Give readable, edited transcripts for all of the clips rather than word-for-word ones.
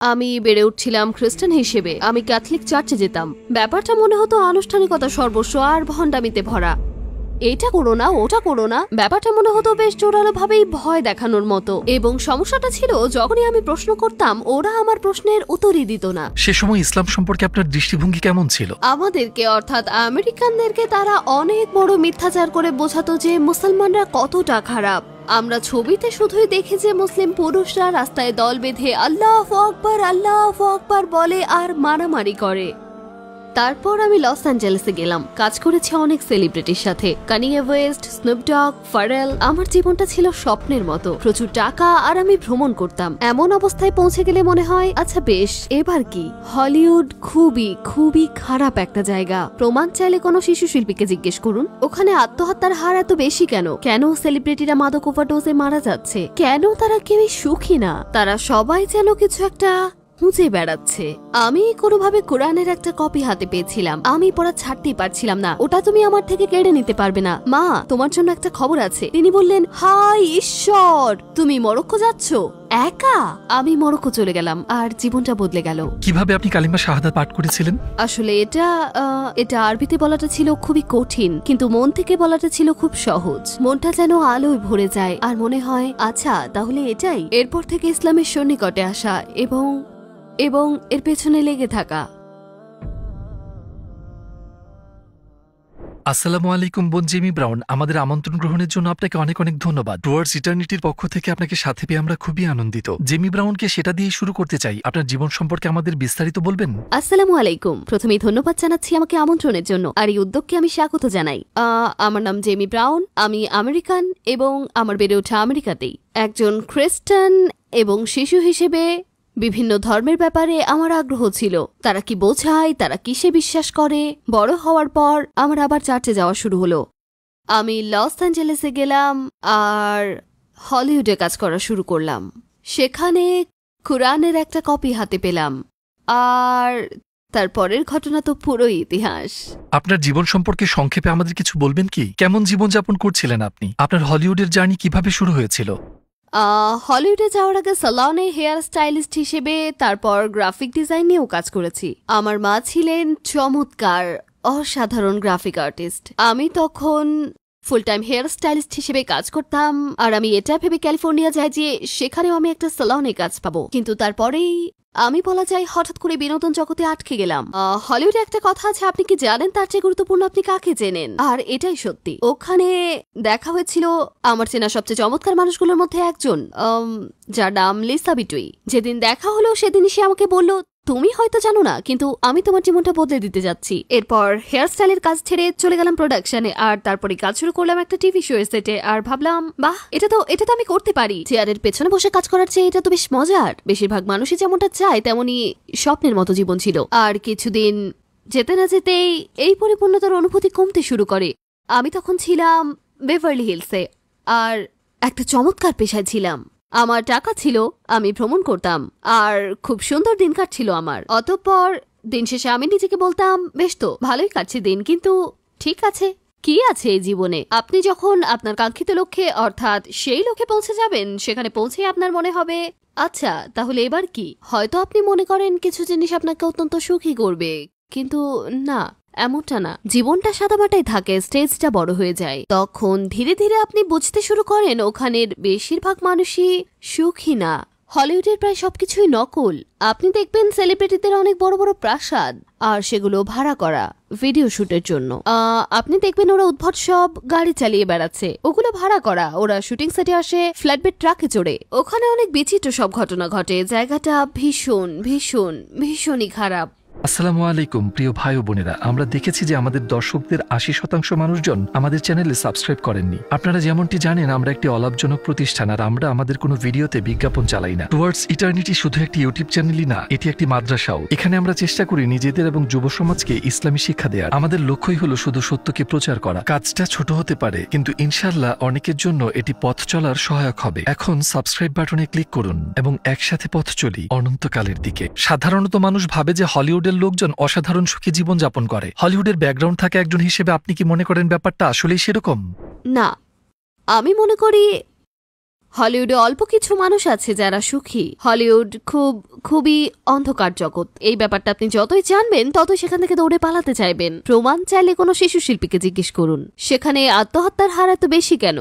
আমি বেড়ে উঠছিলাম খ্রিস্টান হিসেবে। আমি ক্যাথলিক চার্চে যেতাম। ব্যাপারটা মনে হতো আনুষ্ঠানিকতা সর্বস্ব আর ভণ্ডামিতে ভরা। এটা করো না, ওটা করো না, ব্যাপারটা মনে হতো বেশ জোরালো ভাবেই ভয় দেখানোর মতো। এবং সমস্যাটা ছিল, যখনই আমি প্রশ্ন করতাম ওরা আমার প্রশ্নের উত্তরই দিত না। সে সময় ইসলাম সম্পর্কে আপনার দৃষ্টিভঙ্গি কেমন ছিল? আমাদেরকে অর্থাৎ আমেরিকানদেরকে তারা অনেক বড় মিথ্যাচার করে বোঝাতো যে মুসলমানরা কতটা খারাপ। আমরা ছবিতে শুধুই দেখি যে মুসলিম পুরুষরা রাস্তায় দল বেঁধে আল্লাহু আকবার বলে আর মারামারি করে। তারপর আমি লস অ্যাঞ্জেলেসে গেলাম, কাজ করেছি অনেক সেলিব্রিটির সাথে, কানিয়ে ওয়েস্ট, স্নুপ ডগ, ফারেল। আমার জীবনটা ছিল স্বপ্নের মতো, প্রচুর টাকা, আর আমি ভ্রমণ করতাম। এমন অবস্থায় পৌঁছে গেলে মনে হয় আচ্ছা বেশ, এবার কি? হলিউড খুবই খুবই খারাপ একটা জায়গা। প্রমাণ চাইলে কোনো শিশু শিল্পীকে জিজ্ঞেস করুন, ওখানে আত্মহত্যার হার এত বেশি কেন? কেন সেলিব্রিটিরা মাদক ওভারডোজে মারা যাচ্ছে? কেন তারা কেউই সুখী না? তারা সবাই যেন কিছু একটা খুঁজে বেড়াচ্ছে। আমি কোনোভাবে কোরআনের একটা কপি হাতে পেয়েছিলাম। আমি পড়া ছাড়তেই পারছিলাম না। ওটা তুমি আমার থেকে কেড়ে নিতে পারবে না। মা, তোমার জন্য একটা খবর আছে। তিনি বললেন, হায় ঈশ্বর, তুমি মরক্কো যাচ্ছ একা? আমি মরক্কো চলে গেলাম আর জীবনটা বদলে গেল। কিভাবে আপনি কালিমা শাহাদাত পাঠ করেছিলেন? আসলে এটা আরবিতে বলাটা ছিল খুবই কঠিন, কিন্তু মন থেকে বলাটা ছিল খুব সহজ। মনটা যেন আলোয় ভরে যায় আর মনে হয় আচ্ছা তাহলে এটাই। এরপর থেকে ইসলামের সন্নিকটে আসা এবং এর পেছনে লেগে থাকা। আসসালামু আলাইকুম বোন জেমি ব্রাউন, আমাদের আমন্ত্রণ গ্রহণের জন্য আপনাকে অনেক অনেক ধন্যবাদ। টুয়ার্ডস ইটার্নিটির পক্ষ থেকে আপনাকে সাথে পেয়ে আমরা খুবই আনন্দিত। জেমি ব্রাউনকে সেটা দিয়ে শুরু করতে চাই, আপনার জীবন সম্পর্কে আমাদের বিস্তারিত বলবেন? আসসালামু আলাইকুম। প্রথমেই ধন্যবাদ জানাচ্ছি আমাকে আমন্ত্রণের জন্য, আর এই উদ্যোগকে আমি স্বাগত জানাই। আমার নাম জেমি ব্রাউন, আমি আমেরিকান এবং আমার বেড়ে ওঠা আমেরিকাতেই। একজন খ্রিস্টান এবং শিশু হিসেবে বিভিন্ন ধর্মের ব্যাপারে আমার আগ্রহ ছিল। তারা কি বোঝায়, তারা কিসে বিশ্বাস করে। বড় হওয়ার পর আমার আবার চার্চে যাওয়া শুরু হলো। আমি লস অ্যাঞ্জেলেসে গেলাম আর হলিউডে কাজ করা শুরু করলাম। সেখানে কুরআনের একটা কপি হাতে পেলাম, আর তারপরের ঘটনা তো পুরোই ইতিহাস। আপনার জীবন সম্পর্কে সংক্ষেপে আমাদের কিছু বলবেন কি? কেমন জীবনযাপন করছিলেন আপনি? আপনার হলিউডের জার্নি কিভাবে শুরু হয়েছিল? হলিউডে যাওয়ার আগে সালনে হেয়ার স্টাইলিস্ট হিসেবে, তারপর গ্রাফিক ডিজাইন নিয়েও কাজ করেছি। আমার মা ছিলেন চমৎকার অসাধারণ গ্রাফিক আর্টিস্ট। আমি তখন ফুল টাইম হেয়ার স্টাইলিস্ট হিসেবে কাজ করতাম, আর আমি এটা ভেবে ক্যালিফোর্নিয়া যাই যে সেখানেও আমি একটা সালনে কাজ পাবো। কিন্তু তারপরেই আমি বলা যায় হঠাৎ করে বিনোদন জগতে আটকে গেলাম। হলিউডে একটা কথা আছে, আপনি কি জানেন তার চেয়ে গুরুত্বপূর্ণ আপনি কাকে চেনেন? আর এটাই সত্যি। ওখানে দেখা হয়েছিল আমার চেনা সবচেয়ে চমৎকার মানুষগুলোর মধ্যে একজন, যার নাম লিসা বিটুই। যেদিন দেখা হলো সেদিনই সে আমাকে বলল, তুমি হয়তো জানো না, কিন্তু আমি তোমার জীবনটা বদলে দিতে যাচ্ছি। এরপর হেয়ার স্টাইলের কাজ ছেড়ে চলে গেলাম প্রোডাকশনে, আর তারপরে কাজ শুরু করলাম একটা টিভি শো এর সেটে। আর ভাবলাম বাহ, এটা তো আমি করতে পারি। চেয়ারের পেছনে বসে কাজ করার চেয়ে এটা তো বেশ মজার। বেশিরভাগ মানুষই যেমনটা চায় তেমনই স্বপ্নের মতো জীবন ছিল। আর কিছুদিন যেতে না যেতেই এই পরিপূর্ণতার অনুভূতি কমতে শুরু করে। আমি তখন ছিলাম বেভারলি হিলসে, আর একটা চমৎকার পেশায় ছিলাম। আমার টাকা ছিল, আমি ভ্রমণ করতাম, আর খুব সুন্দর দিন কাটছিল আমার। অতঃপর দিন শেষে আমি নিজেকে বলতাম বেশ তো ভালোই কাটছে দিন, কিন্তু ঠিক আছে, কি আছে এই জীবনে? আপনি যখন আপনার কাঙ্ক্ষিত লক্ষ্যে অর্থাৎ সেই লক্ষ্যে পৌঁছে যাবেন, সেখানে পৌঁছে আপনার মনে হবে আচ্ছা তাহলে এবার কি? হয়তো আপনি মনে করেন কিছু জিনিস আপনাকে অত্যন্ত সুখী করবে, কিন্তু না, এমনটা না। জীবনটা সাদামাটাই থাকে, স্টেজটা বড় হয়ে যায়। তখন ধীরে ধীরে আপনি বুঝতে শুরু করেন ওখানের বেশিরভাগ মানুষই সুখী না। হলিউডের প্রায় সবকিছুই নকল। আপনি দেখবেন সেলিব্রিটিদের অনেক বড় বড় প্রাসাদ, আর সেগুলো ভাড়া করা ভিডিও শুটের জন্য। আপনি দেখবেন ওরা উদ্ভট সব গাড়ি চালিয়ে বেড়াচ্ছে, ওগুলো ভাড়া করা। ওরা শুটিং সেটে আসে ফ্ল্যাটবেড ট্রাকে চড়ে। ওখানে অনেক বিচিত্র সব ঘটনা ঘটে। জায়গাটা ভীষণ ভীষণ ভীষণই খারাপ। আসসালামু আলাইকুম প্রিয় ভাই ও বোনেরা, আমরা দেখেছি যে আমাদের দর্শকদের ৮০% মানুষজন আমাদের চ্যানেলে সাবস্ক্রাইব করেননি। আপনারা যেমনটি জানেন আমরা একটি অলাভজনক প্রতিষ্ঠান, আর আমরা আমাদের কোনো ভিডিওতে বিজ্ঞাপন চালাই না। টুয়ার্ডস ইটার্নিটি শুধু একটি ইউটিউব চ্যানেলই না, এটি একটি মাদ্রাসাও। এখানে আমরা চেষ্টা করি নিজেদের এবং যুব সমাজকে ইসলামী শিক্ষা দেওয়ার। আমাদের লক্ষ্যই হলো শুধু সত্যকে প্রচার করা। কাজটা ছোট হতে পারে, কিন্তু ইনশাআল্লাহ অনেকের জন্য এটি পথ চলার সহায়ক হবে। এখন সাবস্ক্রাইব বাটনে ক্লিক করুন এবং একসাথে পথ চলি অনন্তকালের দিকে। সাধারণত মানুষ ভাবে যে হলিউড লোকজন অসাধারণ সুখী জীবন যাপন করে। হলিউডের ব্যাকগ্রাউন্ড থাকে একজন হিসেবে আপনি কি মনে করেন ব্যাপারটা আসলেই সেরকম? না, আমি মনে করি হলিউডে অল্প কিছু মানুষ আছে যারা সুখী। হলিউড খুবই অন্ধকার জগৎ। এই ব্যাপারটা আপনি যতই জানবেন ততই সেখান থেকে দৌড়ে পালাতে চাইবেন। প্রমাণ চাইলে কোনো শিশু শিল্পীকে জিজ্ঞেস করুন, সেখানে আত্মহত্যার হার এত বেশি কেন?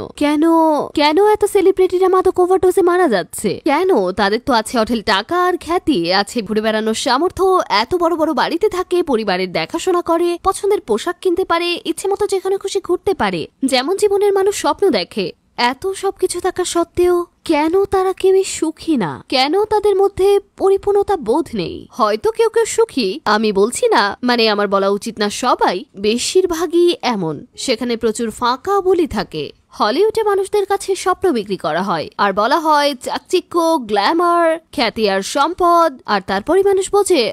কেন এত সেলিব্রিটিরা মাদক ওভারডোজে মারা যাচ্ছে? কেন? তাদের তো আছে অঢেল টাকা আর খ্যাতি, আছে ঘুরে বেড়ানোর সামর্থ্য, এত বড় বড় বাড়িতে থাকে, পরিবারের দেখাশোনা করে, পছন্দের পোশাক কিনতে পারে, ইচ্ছে মতো যেখানে খুশি ঘুরতে পারে, যেমন জীবনের মানুষ স্বপ্ন দেখে। এত সবকিছু থাকা সত্ত্বেও কেন তারা কেউই সুখী না? কেন তাদের মধ্যে পরিপূর্ণতা বোধ নেই? হয়তো কেউ কেউ সুখী, আমি বলছি না, মানে আমার বলা উচিত না সবাই, বেশিরভাগই এমন। সেখানে প্রচুর ফাঁকা বলি থাকে। হলিউডে মানুষদের কাছে স্বপ্ন বিক্রি করা হয় আর বলা হয় চাকচিক্য, গ্ল্যামার, খ্যাতি আর সম্পদ, আর তারপরে মানুষ বোঝে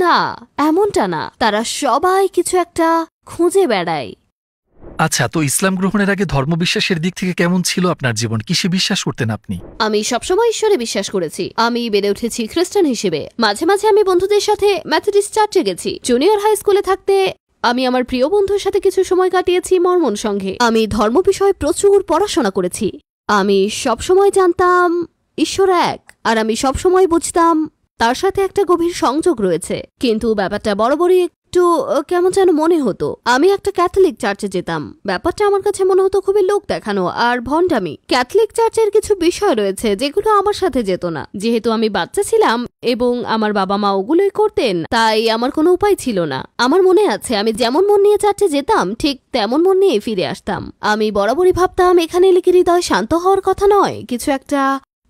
না, এমনটা না। তারা সবাই কিছু একটা খুঁজে বেড়ায়। আচ্ছা, তো ইসলাম গ্রহণের আগে ধর্মবিশ্বাসের দিক থেকে কেমন ছিল আপনার জীবন? কিসে বিশ্বাস করতেন আপনি? আমি সবসময় ঈশ্বরে বিশ্বাস করেছি। আমি বেড়ে উঠেছি খ্রিস্টান হিসেবে। মাঝে মাঝে আমি বন্ধুদের সাথে মেথডিস্ট চার্চে গেছি। জুনিয়র হাই স্কুলে থাকতে আমি আমার প্রিয় বন্ধুর সাথে কিছু সময় কাটিয়েছি মর্মন সংঘে। আমি ধর্ম বিষয়ে প্রচুর পড়াশোনা করেছি। আমি সবসময় জানতাম ঈশ্বর এক, আর আমি সবসময় বুঝতাম তার সাথে একটা গভীর সংযোগ রয়েছে। কিন্তু ব্যাপারটা বরাবরই একটু কেমন যেন মনে হতো। আমি একটা ক্যাথলিক চার্চে যেতাম। ব্যাপারটা আমার কাছে মনে হতো খুবই লোক দেখানো আর ভণ্ডামি। ক্যাথলিক চার্চের কিছু বিষয় রয়েছে যেগুলো আমার সাথে যেত না। যেহেতু আমি বাচ্চা ছিলাম এবং আমার বাবা মা ওগুলোই করতেন, তাই আমার কোনো উপায় ছিল না। আমার মনে আছে আমি যেমন মন নিয়ে চার্চে যেতাম ঠিক তেমন মন নিয়ে ফিরে আসতাম। আমি বরাবরই ভাবতাম এখানে এলে কি হৃদয় শান্ত হওয়ার কথা নয়, কিছু একটা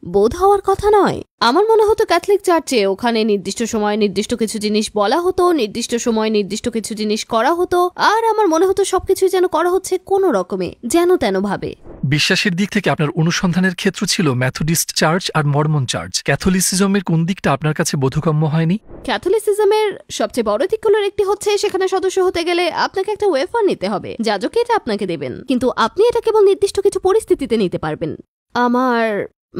বোধ হওয়ার কথা নয়। আমার মনে হতো ক্যাথলিক চার্চে ওখানে নির্দিষ্ট সময় নির্দিষ্ট কিছু জিনিস বলা হতো, নির্দিষ্ট সময় নির্দিষ্ট কিছু জিনিস করা হতো, আর আমার মনে হতো সবকিছু যেন করা হচ্ছে কোনো রকমে, যেন তেন ভাবে। বিশ্বাসের দিক থেকে আপনার অনুসন্ধানের ক্ষেত্র ছিল মেথডিস্ট চার্চ আর মর্মন চার্চ। ক্যাথলিসিজমের কোন দিকটা আপনার কাছে বোধগম্য হয়নি? ক্যাথলিসিজমের সবচেয়ে বড় দিকগুলোর একটি হচ্ছে সেখানে সদস্য হতে গেলে আপনাকে একটা ওয়েফার নিতে হবে। যাজক এটা আপনাকে দেবেন, কিন্তু আপনি এটা কেবল নির্দিষ্ট কিছু পরিস্থিতিতে নিতে পারবেন। আমার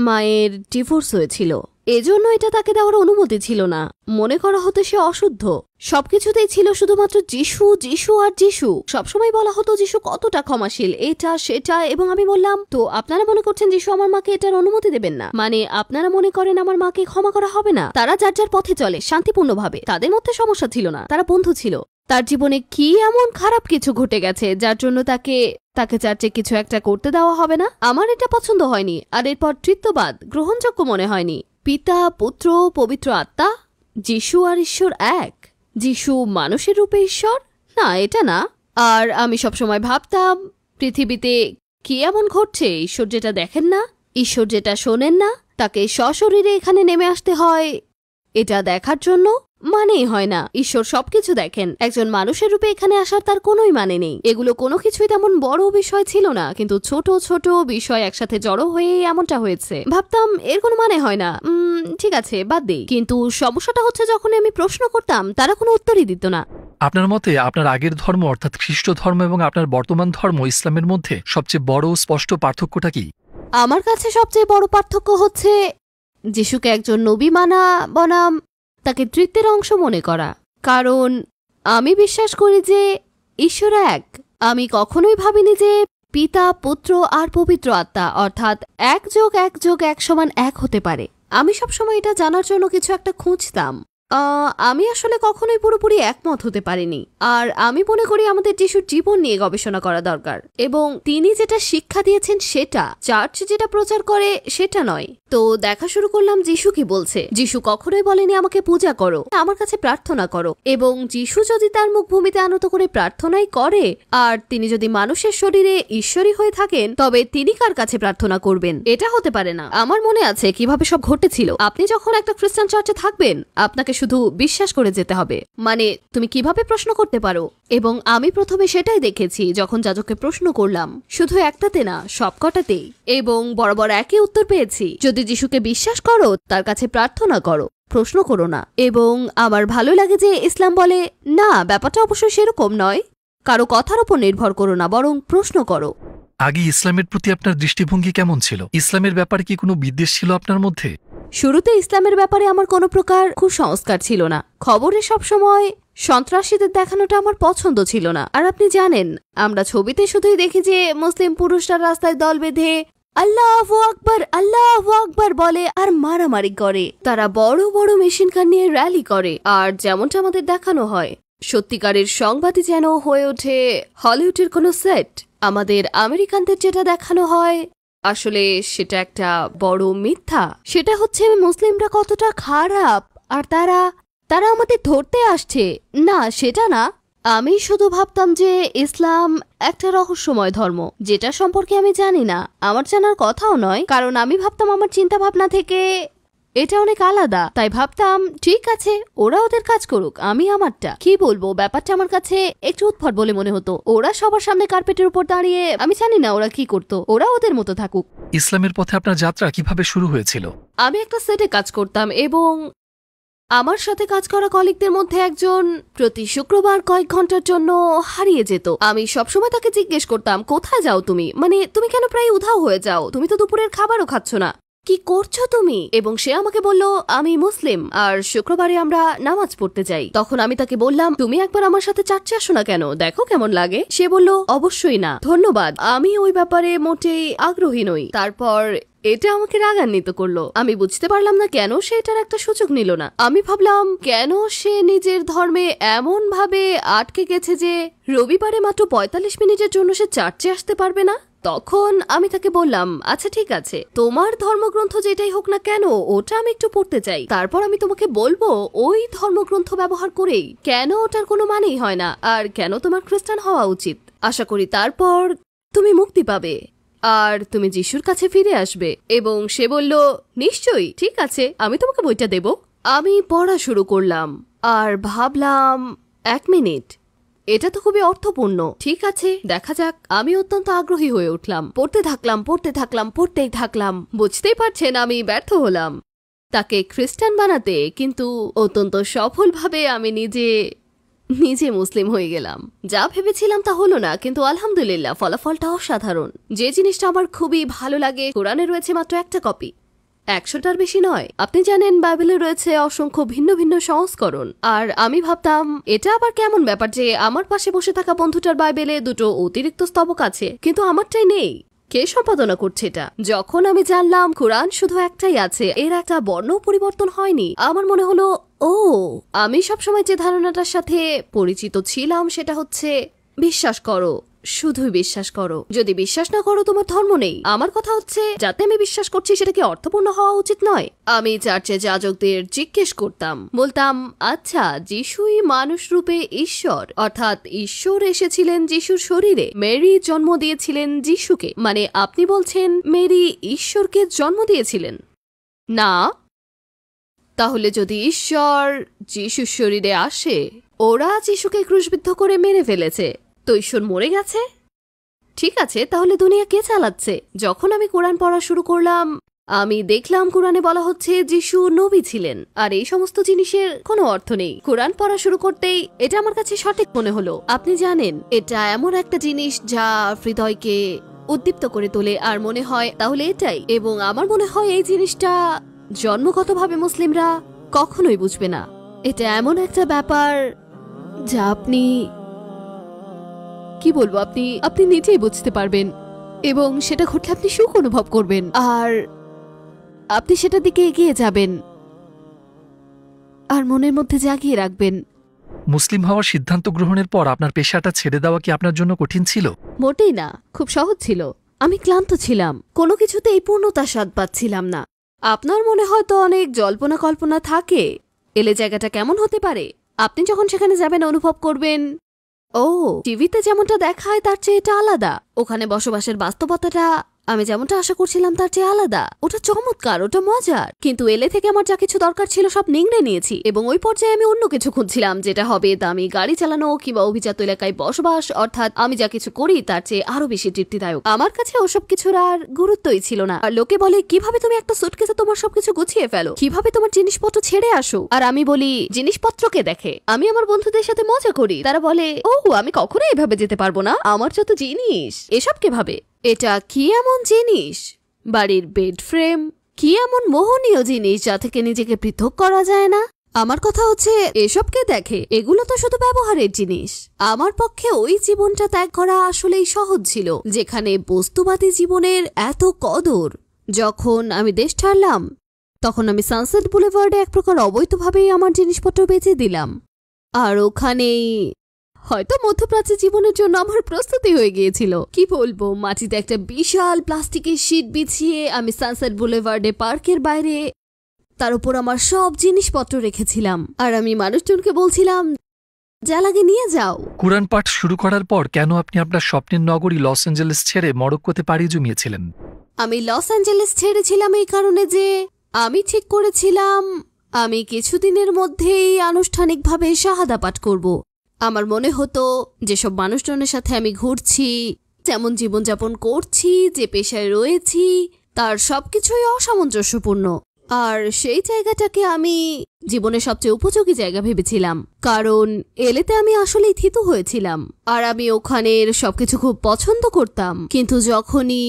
মায়ের ডিভোর্স হয়েছিল, এজন্য এটা তাকে দেওয়ার অনুমতি ছিল না। মনে করা হতো সে অশুদ্ধ। সবকিছুতেই ছিল শুধুমাত্র যিশু, যিশু আর যিশু। সবসময় বলা হতো যিশু কতটা ক্ষমাশীল, এটা সেটা। এবং আমি বললাম, তো আপনারা মনে করছেন যিশু আমার মাকে এটার অনুমতি দেবেন না? মানে আপনারা মনে করেন আমার মাকে ক্ষমা করা হবে না? তারা যার যার পথে চলে শান্তিপূর্ণভাবে, তাদের মধ্যে সমস্যা ছিল না, তারা বন্ধু ছিল। তার জীবনে কি এমন খারাপ কিছু ঘটে গেছে যার জন্য তাকে চার্চে কিছু একটা করতে দেওয়া হবে না? আমার এটা পছন্দ হয়নি। আর এরপর তৃতীয়বাদ গ্রহণযোগ্য মনে হয়নি। পিতা, পুত্র, পবিত্র আত্মা, যিশু আর ঈশ্বর এক। যিশু মানুষের রূপে ঈশ্বর? না, এটা না। আর আমি সবসময় ভাবতাম পৃথিবীতে কি এমন ঘটছে ঈশ্বর যেটা দেখেন না, ঈশ্বর যেটা শোনেন না, তাকে সশরীরে এখানে নেমে আসতে হয় এটা দেখার জন্য? মানেই হয় না। ঈশ্বর সবকিছু দেখেন, একজন মানুষের রূপে এখানে আসার তার কোনোই মানে নেই। এগুলো কোনো কিছুই তেমন বড় বিষয় ছিল না, কিন্তু ছোট ছোট বিষয় একসাথে জড়ো হয়ে এমনটা হয়েছে। ভাবতাম এর কোনো মানে হয় না, ঠিক আছে বাদ দেই। কিন্তু সমস্যাটা হচ্ছে যখন আমি প্রশ্ন করতাম তারা কোনো উত্তরই দিত না। আপনার মতে আপনার আগের ধর্ম অর্থাৎ খ্রিস্ট ধর্ম এবং আপনার বর্তমান ধর্ম ইসলামের মধ্যে সবচেয়ে বড় স্পষ্ট পার্থক্যটা কি? আমার কাছে সবচেয়ে বড় পার্থক্য হচ্ছে যিশুকে একজন নবী মানা বনাম তাকে তৃতীয়ের অংশ মনে করা। কারণ আমি বিশ্বাস করি যে ঈশ্বর এক। আমি কখনোই ভাবিনি যে পিতা, পুত্র আর পবিত্র আত্মা অর্থাৎ এক যোগ এক যোগ এক সমান এক হতে পারে। আমি সবসময় এটা জানার জন্য কিছু একটা খুঁজতাম। আমি আসলে কখনোই পুরোপুরি একমত হতে পারিনি। আর আমি মনে করি আমাদের যিশুর জীবন নিয়ে গবেষণা করা দরকার, এবং তিনি যেটা শিক্ষা দিয়েছেন সেটা, চার্চ যেটা প্রচার করে সেটা নয়। তো দেখা শুরু করলাম যিশু কি বলছে। যিশু কখনোই বলেনি আমাকে পূজা করো, আমার কাছে প্রার্থনা করো। এবং যিশু যদি তার মুখভূমিতে আনত করে প্রার্থনাই করে, আর তিনি যদি মানুষের শরীরে ঈশ্বরী হয়ে থাকেন, তবে তিনি কার কাছে প্রার্থনা করবেন? এটা হতে পারে না। আমার মনে আছে কিভাবে সব ঘটেছিল। আপনি যখন একটা খ্রিস্টান চার্চে থাকবেন, আপনাকে শুধু বিশ্বাস করে যেতে হবে। মানে তুমি কিভাবে প্রশ্ন করতে পারো? এবং আমি প্রথমে সেটাই দেখেছি যখন যাজককে প্রশ্ন করলাম, শুধু একটাতে না, সবকটাতেই। এবং বরাবর একই উত্তর পেয়েছি, যদি যিশুকে বিশ্বাস করো তার কাছে প্রার্থনা করো, প্রশ্ন করো না। এবং আমার ভালো লাগে যে ইসলাম বলে না, ব্যাপারটা অবশ্যই সেরকম নয়। কারো কথার উপর নির্ভর করো না, বরং প্রশ্ন করো। আগে ইসলামের প্রতি আপনার দৃষ্টিভঙ্গি কেমন ছিল? ইসলামের ব্যাপারে কি কোনো বিদ্বেষ ছিল আপনার মধ্যে? শুরুতে ইসলামের ব্যাপারে আমার কোনো প্রকার কুসংস্কার ছিল না। খবরে সবসময় সন্ত্রাসীদের দেখানোটা আমার পছন্দ ছিল না। আর আপনি জানেন, আমরা ছবিতে শুধুই দেখি যে মুসলিম পুরুষরা রাস্তায় দল বেঁধে আল্লাহু আকবার বলে আর মারামারি করে। তারা বড় বড় মেশিন গান নিয়ে র্যালি করে। আর যেমনটা আমাদের দেখানো হয়, সত্যিকারের সংবাদই যেন হয়ে ওঠে হলিউডের কোনো সেট। আমাদের আমেরিকানদের যেটা দেখানো হয় আসলে সেটা একটা বড় মিথ্যা। সেটা হচ্ছে মুসলিমরা কতটা খারাপ আর তারা আমাদের ধরতে আসছে। না, সেটা না। আমি শুধু ভাবতাম যে ইসলাম একটা রহস্যময় ধর্ম, যেটা সম্পর্কে আমি জানি না, আমার জানার কথাও নয়। কারণ আমি ভাবতাম আমার চিন্তা ভাবনা থেকে এটা অনেক আলাদা। তাই ভাবতাম ঠিক আছে, ওরা ওদের কাজ করুক, আমি আমারটা। কি বলবো, ব্যাপারটা আমার কাছে একটু উদ্ভট বলে মনে হতো। ওরা সবার সামনে কার্পেটের উপর দাঁড়িয়ে, আমি জানি না ওরা কি করতো, ওরা ওদের মতো থাকুক। ইসলামের পথে আপনার যাত্রা কিভাবে শুরু হয়েছিল? আমি একটা সেটে কাজ করতাম এবং আমার সাথে কাজ করা কলিগদের মধ্যে একজন প্রতি শুক্রবার কয়েক ঘন্টার জন্য হারিয়ে যেত। আমি সবসময় তাকে জিজ্ঞেস করতাম, কোথায় যাও তুমি? মানে তুমি কেন প্রায় উধাও হয়ে যাও? তুমি তো দুপুরের খাবারও খাচ্ছ না, কি করছো তুমি? এবং সে আমাকে বলল, আমি মুসলিম আর শুক্রবারে আমরা নামাজ পড়তে যাই। তখন আমি তাকে বললাম, তুমি একবার আমার সাথে চার্চে আসো না কেন, দেখো কেমন লাগে। সে বলল, অবশ্যই না, ধন্যবাদ, আমি ওই ব্যাপারে মোটেই আগ্রহী নই। তারপর এটা আমাকে রাগান্বিত করলো। আমি বুঝতে পারলাম না কেন সে এটার একটা সুযোগ নিল না। আমি ভাবলাম কেন সে নিজের ধর্মে এমন ভাবে আটকে গেছে যে রবিবারে মাত্র ৪৫ মিনিটের জন্য সে চার্চে আসতে পারবে না। তখন আমি তাকে বললাম, আচ্ছা ঠিক আছে, তোমার ধর্মগ্রন্থ যেটাই হোক না কেন, ওটা আমি একটু পড়তে চাই। তারপর আমি তোমাকে বলবো ওই ধর্মগ্রন্থ ব্যবহার করেই কেন ওটার কোনো মানেই হয় না আর কেন তোমার খ্রিস্টান হওয়া উচিত। আশা করি তারপর তুমি মুক্তি পাবে আর তুমি যিশুর কাছে ফিরে আসবে। এবং সে বলল, নিশ্চয়ই, ঠিক আছে, আমি তোমাকে বইটা দেব। আমি পড়া শুরু করলাম আর ভাবলাম, ১ মিনিট, এটা তো খুবই অর্থপূর্ণ। ঠিক আছে, দেখা যাক। আমি অত্যন্ত আগ্রহী হয়ে উঠলাম, পড়তেই থাকলাম। বুঝতেই পারছেন আমি ব্যর্থ হলাম তাকে খ্রিস্টান বানাতে, কিন্তু অত্যন্ত সফলভাবে আমি নিজে মুসলিম হয়ে গেলাম। যা ভেবেছিলাম তা হলো না, কিন্তু আলহামদুলিল্লাহ ফলাফলটা অসাধারণ। যে জিনিসটা আমার খুবই ভালো লাগে, কোরআনে রয়েছে মাত্র একটা কপি, ১০০টার বেশি নয়। আপনি জানেন বাইবেলে রয়েছে অসংখ্য ভিন্ন ভিন্ন সংস্করণ। আর আমি ভাবতাম এটা আবার কেমন ব্যাপার যে আমার পাশে বসে থাকা বন্ধুটার বাইবেলে 2টো অতিরিক্ত স্তবক আছে, কিন্তু আমারটাই নেই। কে সম্পাদনা করছে এটা? যখন আমি জানলাম কোরআন শুধু একটাই আছে, এর একটা বর্ণ পরিবর্তন হয়নি, আমার মনে হলো, ও, আমি সবসময় যে ধারণাটার সাথে পরিচিত ছিলাম সেটা হচ্ছে বিশ্বাস করো, শুধুই বিশ্বাস করো। যদি বিশ্বাস না করো তোমার ধর্ম নেই। আমার কথা হচ্ছে, যাতে আমি বিশ্বাস করছি সেটা কি অর্থপূর্ণ হওয়া উচিত নয়? আমি চার্চে যাজকদের জিজ্ঞেস করতাম, বলতাম, আচ্ছা, যিশুই মানুষ রূপে ঈশ্বর, অর্থাৎ ঈশ্বর এসেছিলেন যিশুর শরীরে, মেরি জন্ম দিয়েছিলেন যিশুকে, মানে আপনি বলছেন মেরি ঈশ্বরকে জন্ম দিয়েছিলেন? না। তাহলে যদি ঈশ্বর যিশুর শরীরে আসে, ওরা যিশুকে ক্রুশবিদ্ধ করে মেরে ফেলেছে, তো ঈশ্বর মরে গেছে? ঠিক আছে, তাহলে দুনিয়া কে চালাচ্ছে? যখন আমি কোরআন পড়া শুরু করলাম, আমি দেখলাম কোরআনে বলা হচ্ছে যিশু নবী ছিলেন, আর এই সমস্ত জিনিসের কোনো অর্থ নেই। কোরআন পড়া শুরু করতেই এটা আমার কাছে সঠিক মনে হলো। আপনি জানেন, এটা এমন একটা জিনিস যা হৃদয়কে উদ্দীপ্ত করে তোলে আর মনে হয় তাহলে এটাই। এবং আমার মনে হয় এই জিনিসটা জন্মগতভাবে মুসলিমরা কখনোই বুঝবে না। এটা এমন একটা ব্যাপার যা আপনি কি বলবো, আপনি নিজেই বুঝতে পারবেন এবং সেটা ঘটলে আপনি সুখ অনুভব করবেন আর আপনি সেটার দিকে এগিয়ে যাবেন আর মনের মধ্যে জাগিয়ে রাখবেন। মুসলিম হওয়ার সিদ্ধান্ত গ্রহণের পর আপনার পেশাটা ছেড়ে দেওয়া কি আপনার জন্য কঠিন ছিল? মোটেই না, খুব সহজ ছিল। আমি ক্লান্ত ছিলাম, কোনো কিছুতে এই পূর্ণতার স্বাদ পাচ্ছিলাম না। আপনার মনে হয়তো অনেক জল্পনা কল্পনা থাকে এলে জায়গাটা কেমন হতে পারে। আপনি যখন সেখানে যাবেন অনুভব করবেন, ও, টিভিতে যেমনটা দেখায় তার চেয়ে এটা আলাদা। ওখানে বসবাসের বাস্তবতাটা আমি যেমনটা আশা করছিলাম তার চেয়ে আলাদা। ওটা চমৎকার, ওটা মজার। কিন্তু এলে থেকে আমার যা কিছু দরকার ছিল সব নিংড়ে নিয়েছি এবং ওই পর্যায়ে আমি অন্য কিছু খুঁজছিলাম, যেটা হবে দামি গাড়ি চালানো কিংবা অভিজাত এলাকায় বসবাস। অর্থাৎ আমি যা কিছু করি তার চেয়ে আরো বেশি তৃপ্তিদায়ক। আমার কাছে ওসব কিছুর আর গুরুত্বই ছিল না। আর লোকে বলে, কিভাবে তুমি একটা সুটকেসে তোমার সবকিছু গুছিয়ে ফেলো, কিভাবে তোমার জিনিসপত্র ছেড়ে আসো? আর আমি বলি, জিনিসপত্রকে দেখে আমি আমার বন্ধুদের সাথে মজা করি। তারা বলে, ও, আমি কখনো এভাবে যেতে পারবো না, আমার যত জিনিস। এসব কে ভাবে এটা কি এমন জিনিস? বাড়ির বেড ফ্রেম কি এমন মোহনীয় জিনিস যা থেকে নিজেকে পৃথক করা যায় না? আমার কথা হচ্ছে এসব কে দেখে, এগুলো তো শুধু ব্যবহারের জিনিস। আমার পক্ষে ওই জীবনটা ত্যাগ করা আসলেই সহজ ছিল, যেখানে বস্তুবাদী জীবনের এত কদর। যখন আমি দেশ ছাড়লাম তখন আমি সানসেট বুলেভার্ডে এক প্রকার অবৈধভাবেই আমার জিনিসপত্র বেচে দিলাম। আর ওখানেই হয়তো মধ্যপ্রাচ্যের জীবনের জন্য আমার প্রস্তুতি হয়ে গিয়েছিল। কি বলবো, মাটিতে একটা বিশাল প্লাস্টিকের শীট বিছিয়ে আমি সানসেট বুলেভার্ডে পার্কের বাইরে তার উপর আমার সব জিনিসপত্র রেখেছিলাম। আর আমি মানুষজনকে বলছিলাম, যা লাগে নিয়ে যাও। কুরআন পাঠ শুরু করার পর কেন আপনি আপনার স্বপ্নের নগরী লস অ্যাঞ্জেলেস ছেড়ে মরক্কোতে পাড়ি জমিয়েছিলেন? আমি লস অ্যাঞ্জেলেস ছেড়েছিলাম এই কারণে যে আমি ঠিক করেছিলাম আমি কিছুদিনের মধ্যেই আনুষ্ঠানিকভাবে শাহাদা পাঠ করব। আমার মনে হতো যেসব মানুষজনের সাথে আমি ঘুরছি, যেমন জীবনযাপন করছি, যে পেশায় রয়েছি, তার সবকিছুই অসামঞ্জস্যপূর্ণ। আর সেই জায়গাটাকে আমি জীবনের সবচেয়ে উপযোগী জায়গা ভেবেছিলাম, কারণ এলেতে আমি আসলেই থিতু হয়েছিলাম। আর আমি ওখানের সবকিছু খুব পছন্দ করতাম। কিন্তু যখনই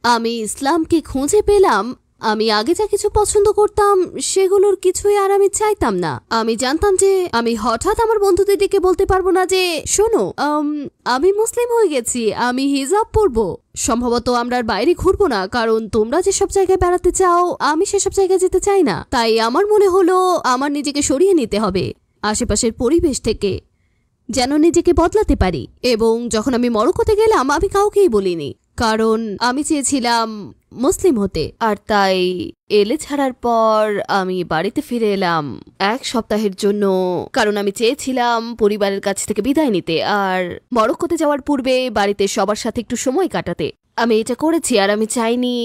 আমি ইসলামকে খুঁজে পেলাম, আমি আগে যা কিছু পছন্দ করতাম সেগুলোর কিছুই আর আমি চাইতাম না। আমি জানতাম যে আমি হঠাৎ আমার বন্ধুদের দিকে বলতে পারবো না যে শোনো, আমি মুসলিম হয়ে গেছি, আমি হিজাব পরবো। সম্ভবত আমরা আর বাইরে ঘুরবো না, কারণ তোমরা যেসব জায়গায় বেড়াতে চাও আমি সেসব জায়গায় যেতে চাই না। তাই আমার মনে হলো আমার নিজেকে সরিয়ে নিতে হবে আশেপাশের পরিবেশ থেকে, যেন নিজেকে বদলাতে পারি। এবং যখন আমি মরক্কোতে গেলাম আমি কাউকেই বলিনি, কারণ আমি চেয়েছিলাম মুসলিম হতে। আর তাই এলে ছাড়ার পর আমি বাড়িতে ফিরে এলাম 1 সপ্তাহের জন্য, কারণ আমি চেয়েছিলাম পরিবারের কাছ থেকে বিদায় নিতে আর মরক্কোতে যাওয়ার পূর্বে বাড়িতে সবার সাথে একটু সময় কাটাতে। আমি এটা করেছি, আর আমি চাইনি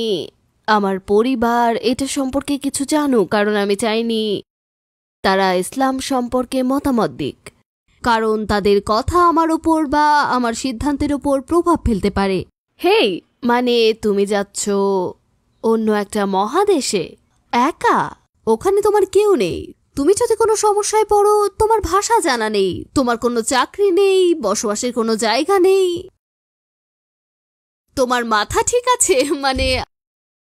আমার পরিবার এটা সম্পর্কে কিছু জানুক, কারণ আমি চাইনি তারা ইসলাম সম্পর্কে মতামত দিক, কারণ তাদের কথা আমার ওপর বা আমার সিদ্ধান্তের ওপর প্রভাব ফেলতে পারে। হেই, মানে তুমি যাচ্ছ অন্য একটা মহাদেশে একা, ওখানে তোমার কেউ নেই। তুমি যদি কোনো সমস্যায় পড়ো, তোমার ভাষা জানা নেই, তোমার কোনো চাকরি নেই, বসবাসের কোনো জায়গা নেই, তোমার মাথা ঠিক আছে? মানে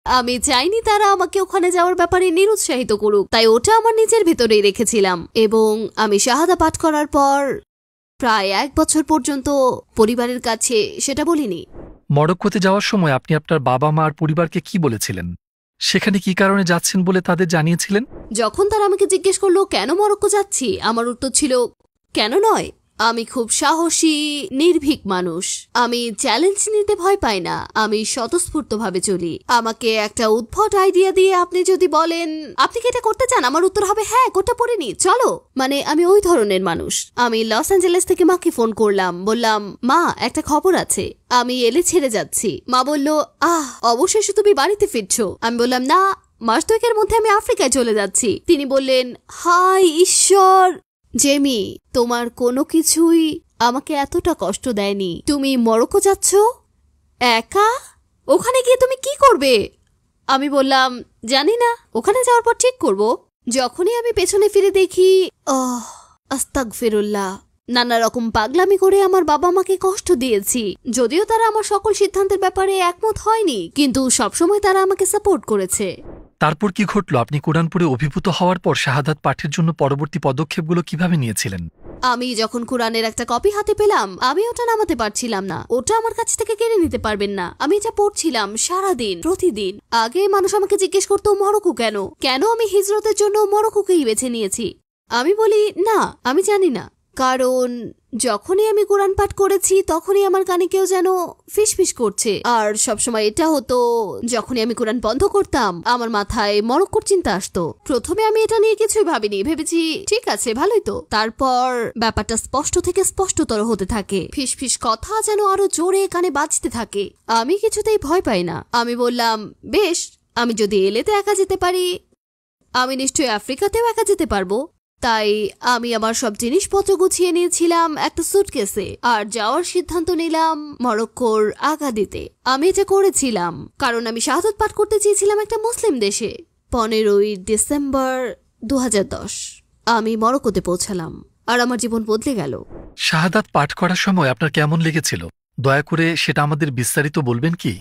আমি চাইনি তারা আমাকে ওখানে যাওয়ার ব্যাপারে নিরুৎসাহিত করুক, তাই ওটা আমার নিজের ভেতরেই রেখেছিলাম। এবং আমি শাহাদা পাঠ করার পর প্রায় 1 বছর পর্যন্ত পরিবারের কাছে সেটা বলিনি। মরক্কোতে যাওয়ার সময় আপনি আপনার বাবা মা আর পরিবারকে কি বলেছিলেন? সেখানে কি কারণে যাচ্ছেন বলে তাদের জানিয়েছিলেন? যখন তারা আমাকে জিজ্ঞেস করলো কেন মরক্কো যাচ্ছি, আমার উত্তর ছিল কেন নয়, আমি খুব সাহসী নির্ভীক মানুষ। আমি চ্যালেঞ্জ নিতে ভয় পাই না, আমি স্বতঃস্ফূর্তভাবে চলি। আমাকে একটা উদ্ভট আইডিয়া দিয়ে আপনি যদি বলেন আপনি কি এটা করতে চান, আমার উত্তর হবে হ্যাঁ, কোটা পড়ে নি, চলো। মানে আমি ওই ধরনের মানুষ। আমি লস অ্যাঞ্জেলেস থেকে মাকে ফোন করলাম, বললাম মা একটা খবর আছে, আমি এলে ছেড়ে যাচ্ছি। মা বলল অবশেষে তুমি বাড়িতে ফিরছো। আমি বললাম না, মাস 2 মধ্যে আমি আফ্রিকায় চলে যাচ্ছি। তিনি বললেন হায় ঈশ্বর, জেমি তোমার কোনো কিছুই আমাকে এতটা কষ্ট দেয়নি। তুমি মরক্কো যাচ্ছ একা, ওখানে গিয়ে তুমি কি করবে? আমি বললাম জানি না, ওখানে যাওয়ার পর ঠিক করব। যখনই আমি পেছনে ফিরে দেখি আস্তাগফিরুল্লাহ, নানা রকম পাগলামি করে আমার বাবা মাকে কষ্ট দিয়েছি। যদিও তারা আমার সকল সিদ্ধান্তের ব্যাপারে একমত হয়নি, কিন্তু সবসময় তারা আমাকে সাপোর্ট করেছে। তারপর কি ঘটল? আপনি কোরআন পড়ে অভিভূত হওয়ার পর শাহাদাত পাঠের জন্য পরবর্তী পদক্ষেপগুলো কিভাবে নিয়েছিলেন? আমি যখন কোরআনের একটা কপি হাতে পেলাম, আমি ওটা নামাতে পারছিলাম না। ওটা আমার কাছ থেকে কেড়ে নিতে পারবেন না। আমি এটা পড়ছিলাম সারাদিন, প্রতিদিন। আগে মানুষ আমাকে জিজ্ঞেস করতো মরক্কো কেন, কেন আমি হিজরতের জন্য মরক্কোকেই বেছে নিয়েছি। আমি বলি না, আমি জানি না, কারণ যখনই আমি কোরআন পাঠ করেছি তখনই আমার কানে কেউ যেন ফিসফিস করছে। আর সবসময় এটা হতো যখনই আমি কোরআন বন্ধ করতাম আমার মাথায় মরক্কোর চিন্তা আসতো। প্রথমে আমি এটা নিয়ে কিছুই ভাবিনি, ভেবেছি ঠিক আছে ভালোই তো। তারপর ব্যাপারটা স্পষ্ট থেকে স্পষ্টতর হতে থাকে, ফিসফিস কথা যেন আরো জোরে কানে বাজতে থাকে। আমি কিছুতেই ভয় পাই না। আমি বললাম বেশ, আমি যদি এলেতে একা যেতে পারি, আমি নিশ্চয়ই আফ্রিকাতেও একা যেতে পারবো। তাই আমি আমার সব জিনিসপত্র গুছিয়ে নিয়েছিলাম একটা সুটকেসে, আর যাওয়ার সিদ্ধান্ত নিলাম মরক্কোর আগাদিতে। আমি এটা করেছিলাম কারণ আমি শাহাদাত পাঠ করতে চেয়েছিলাম একটা মুসলিম দেশে। 15ই ডিসেম্বর 2010 আমি মরক্কোতে পৌঁছালাম, আর আমার জীবন বদলে গেল। শাহাদাত পাঠ করার সময় আপনার কেমন লেগেছিল? দয়া করে সেটা আমাদের বিস্তারিত বলবেন কি?